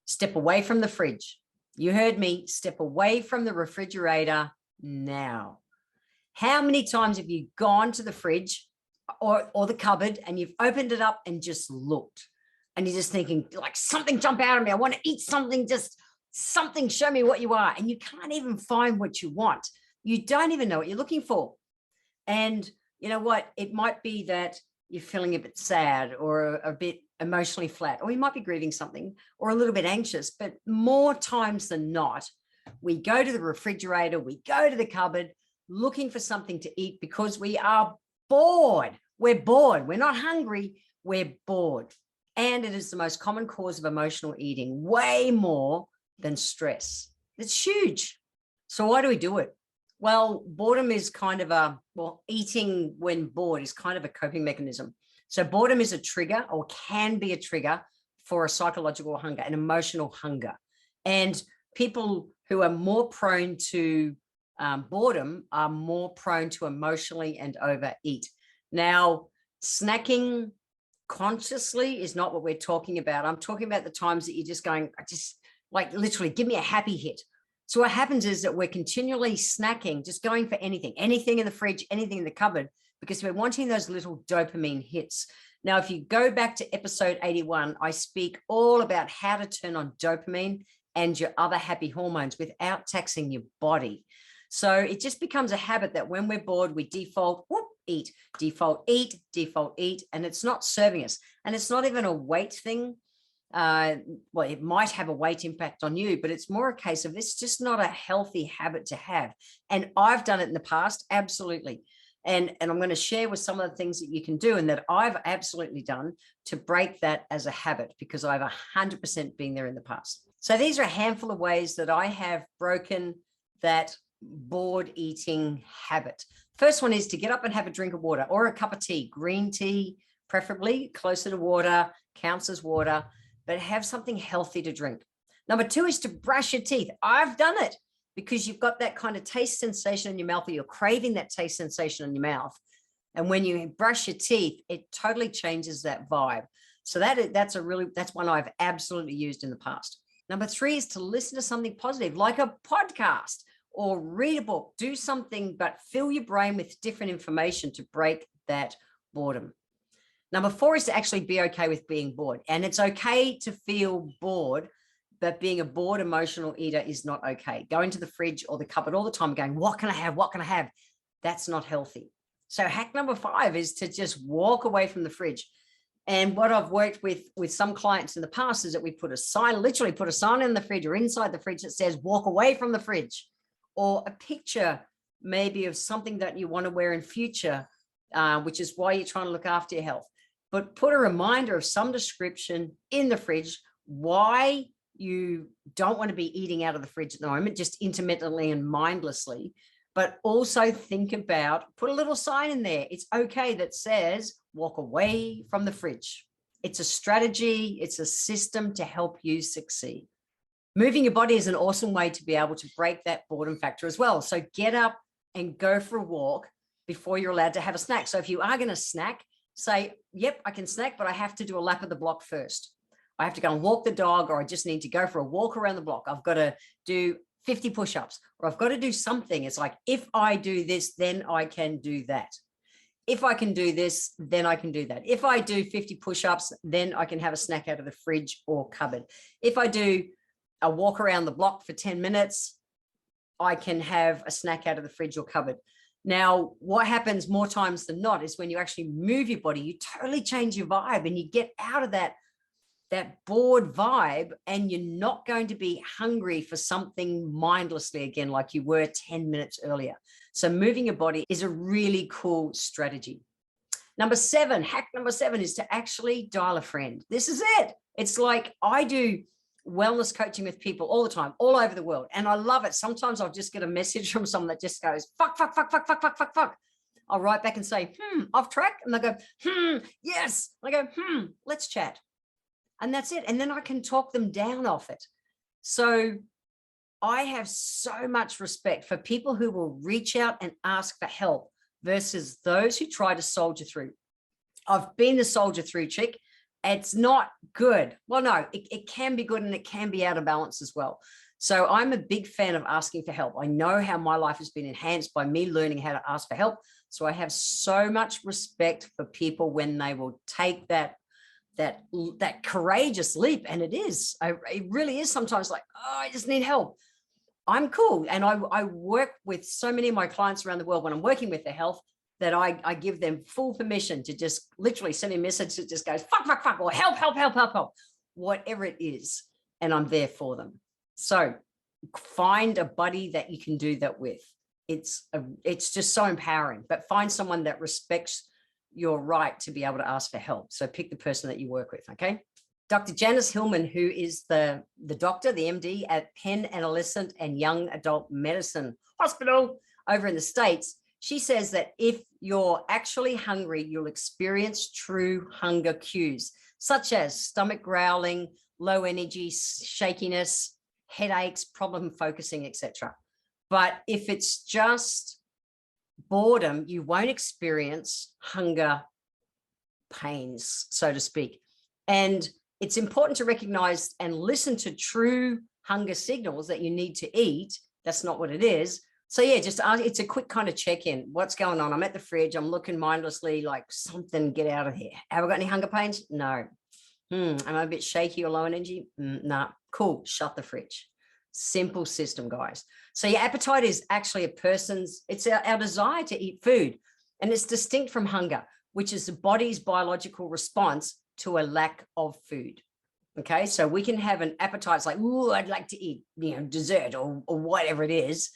Step away from the fridge. You heard me. Step away from the refrigerator now. How many times have you gone to the fridge or the cupboard and you've opened it up and just looked and you're just thinking like something jump out of me. I want to eat something, just something, show me what you are. And you can't even find what you want. You don't even know what you're looking for. And you know what? It might be that you're feeling a bit sad or a bit emotionally flat, or you might be grieving something or a little bit anxious, but more times than not, we go to the refrigerator, we go to the cupboard looking for something to eat because we are bored. We're bored. We're not hungry. We're bored. And it is the most common cause of emotional eating, way more than stress. It's huge. So why do we do it? Well, boredom is kind of eating when bored is kind of a coping mechanism. So boredom is a trigger or can be a trigger for a psychological hunger, an emotional hunger. And people who are more prone to boredom are more prone to emotionally and overeat. Now, snacking consciously is not what we're talking about. I'm talking about the times that you're just going, just like literally give me a happy hit. So what happens is that we're continually snacking, just going for anything in the fridge, anything in the cupboard, because we're wanting those little dopamine hits. Now, if you go back to episode 81, I speak all about how to turn on dopamine and your other happy hormones without taxing your body. So it just becomes a habit that when we're bored, we default, eat, default, eat, default, eat, and it's not serving us. And it's not even a weight thing. Well, it might have a weight impact on you, but it's more a case of it's just not a healthy habit to have. And I've done it in the past, absolutely. And I'm going to share with some of the things that you can do and that I've absolutely done to break that as a habit, because I've 100% been there in the past. So these are a handful of ways that I have broken that bored eating habit. First one is to get up and have a drink of water or a cup of tea, green tea, preferably closer to water, counts as water, but have something healthy to drink. Number two is to brush your teeth. I've done it because you've got that kind of taste sensation in your mouth, or you're craving that taste sensation in your mouth. And when you brush your teeth, it totally changes that vibe. So that's one I've absolutely used in the past. Number three is to listen to something positive, like a podcast or read a book, do something, but fill your brain with different information to break that boredom. Number four is to actually be okay with being bored. And it's okay to feel bored, but being a bored emotional eater is not okay. Going to the fridge or the cupboard all the time going, what can I have? What can I have? That's not healthy. So hack number five is to just walk away from the fridge. And what I've worked with some clients in the past is that we literally put a sign in the fridge or inside the fridge that says, walk away from the fridge, or a picture maybe of something that you want to wear in future, which is why you're trying to look after your health. But put a reminder of some description in the fridge, why you don't want to be eating out of the fridge at the moment, just intermittently and mindlessly, but also think about, put a little sign in there. It's okay that says, walk away from the fridge. It's a strategy. It's a system to help you succeed. Moving your body is an awesome way to be able to break that boredom factor as well. So get up and go for a walk before you're allowed to have a snack. So if you are going to snack, say, yep, I can snack, but I have to do a lap of the block first. I have to go and walk the dog, or I just need to go for a walk around the block. I've got to do 50 push-ups, or I've got to do something. It's like, if I do this, then I can do that. If I can do this, then I can do that. If I do 50 push-ups, then I can have a snack out of the fridge or cupboard. If I do a walk around the block for 10 minutes, I can have a snack out of the fridge or cupboard. Now, what happens more times than not is when you actually move your body, you totally change your vibe and you get out of that bored vibe, and you're not going to be hungry for something mindlessly again, like you were 10 minutes earlier. So moving your body is a really cool strategy. Hack number seven is to actually dial a friend. This is it. It's like I do wellness coaching with people all the time, all over the world. And I love it. Sometimes I'll just get a message from someone that just goes, fuck, fuck, fuck, fuck, fuck, fuck, fuck, fuck. I'll write back and say, off track. And they go, yes. And I go, let's chat. And that's it. And then I can talk them down off it. So I have so much respect for people who will reach out and ask for help versus those who try to soldier through. I've been the soldier through chick. It's not good. Well, no, it can be good and it can be out of balance as well. So I'm a big fan of asking for help. I know how my life has been enhanced by me learning how to ask for help. So I have so much respect for people when they will take that courageous leap. And it really is sometimes like, oh, I just need help. I'm cool. And I work with so many of my clients around the world when I'm working with their health that I give them full permission to just literally send a message that just goes, fuck, fuck, fuck, or help, help, help, help, help, whatever it is. And I'm there for them. So find a buddy that you can do that with. It's just so empowering, but find someone that respects your right to be able to ask for help. So pick the person that you work with, okay? Dr. Janice Hillman, who is the doctor, the MD at Penn Adolescent and Young Adult Medicine Hospital over in the States, she says that if you're actually hungry, you'll experience true hunger cues, such as stomach growling, low energy, shakiness, headaches, problem focusing, etc. But if it's just boredom, you won't experience hunger pains, so to speak. And it's important to recognize and listen to true hunger signals that you need to eat. That's not what it is. So yeah, just it's a quick kind of check-in. What's going on? I'm at the fridge. I'm looking mindlessly like something, get out of here. Have I got any hunger pains? No. Am I a bit shaky or low energy? Nah. Cool. Shut the fridge. Simple system, guys. So your appetite is actually it's our desire to eat food, and it's distinct from hunger, which is the body's biological response to a lack of food. Okay, so we can have an appetite. It's like, ooh, I'd like to eat, dessert or whatever it is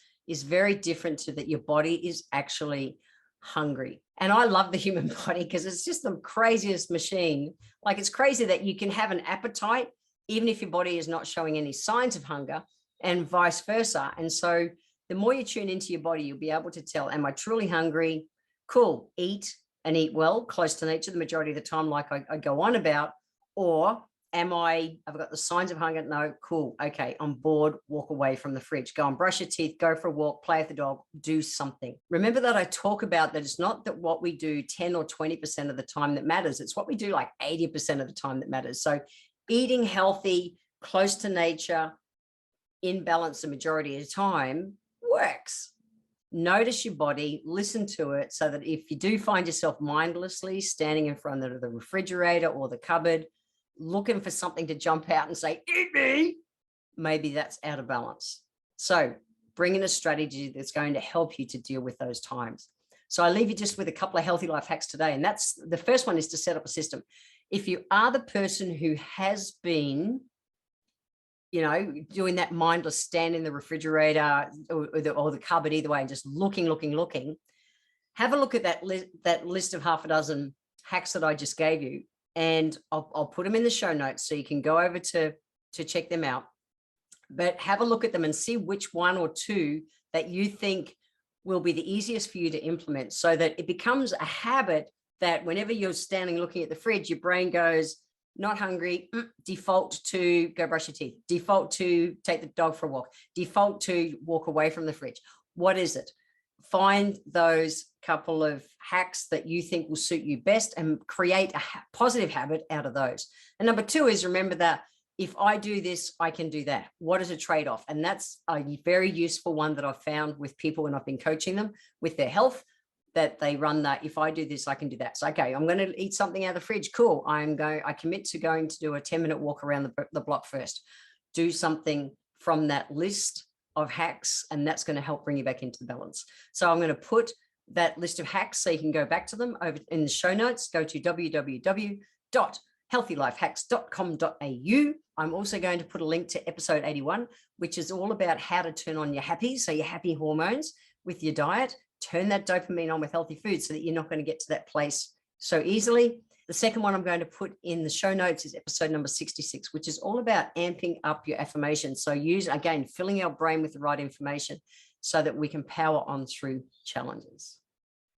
very different to that your body is actually hungry. And I love the human body because it's just the craziest machine. Like, it's crazy that you can have an appetite even if your body is not showing any signs of hunger, and vice versa. And so the more you tune into your body, you'll be able to tell, am I truly hungry? Cool, eat and eat well, close to nature the majority of the time, like I go on about, or I've got the signs of hunger? No, cool. Okay, I'm bored, walk away from the fridge. Go and brush your teeth, go for a walk, play with the dog, do something. Remember that I talk about that it's not that what we do 10 or 20% of the time that matters. It's what we do like 80% of the time that matters. So eating healthy, close to nature, in balance the majority of the time works. Notice your body, listen to it, so that if you do find yourself mindlessly standing in front of the refrigerator or the cupboard, looking for something to jump out and say, eat me, maybe that's out of balance. So bring in a strategy that's going to help you to deal with those times. So I leave you just with a couple of healthy life hacks today. And that's the first one, is to set up a system. If you are the person who has been, doing that mindless stand in the refrigerator or the cupboard, either way, and just looking, have a look at that list of half a dozen hacks that I just gave you. And I'll put them in the show notes so you can go over to check them out. But have a look at them and see which one or two that you think will be the easiest for you to implement, so that it becomes a habit that whenever you're standing looking at the fridge, your brain goes, not hungry, default to go brush your teeth, default to take the dog for a walk, default to walk away from the fridge. What is it? Find those couple of hacks that you think will suit you best and create a positive habit out of those. And number two is, remember that if I do this, I can do that. What is a trade-off? And that's a very useful one that I've found with people when I've been coaching them with their health, that they run that, if I do this, I can do that. So, okay, I'm going to eat something out of the fridge. Cool. I commit to going to do a 10-minute walk around the block first. Do something from that list of hacks, and that's going to help bring you back into the balance. So I'm going to put that list of hacks so you can go back to them over in the show notes. Go to www.healthylifehacks.com.au. I'm also going to put a link to episode 81, which is all about how to turn on your happy, so your happy hormones with your diet. Turn that dopamine on with healthy food so that you're not going to get to that place so easily. The second one I'm going to put in the show notes is episode number 66, which is all about amping up your affirmations. So filling our brain with the right information so that we can power on through challenges.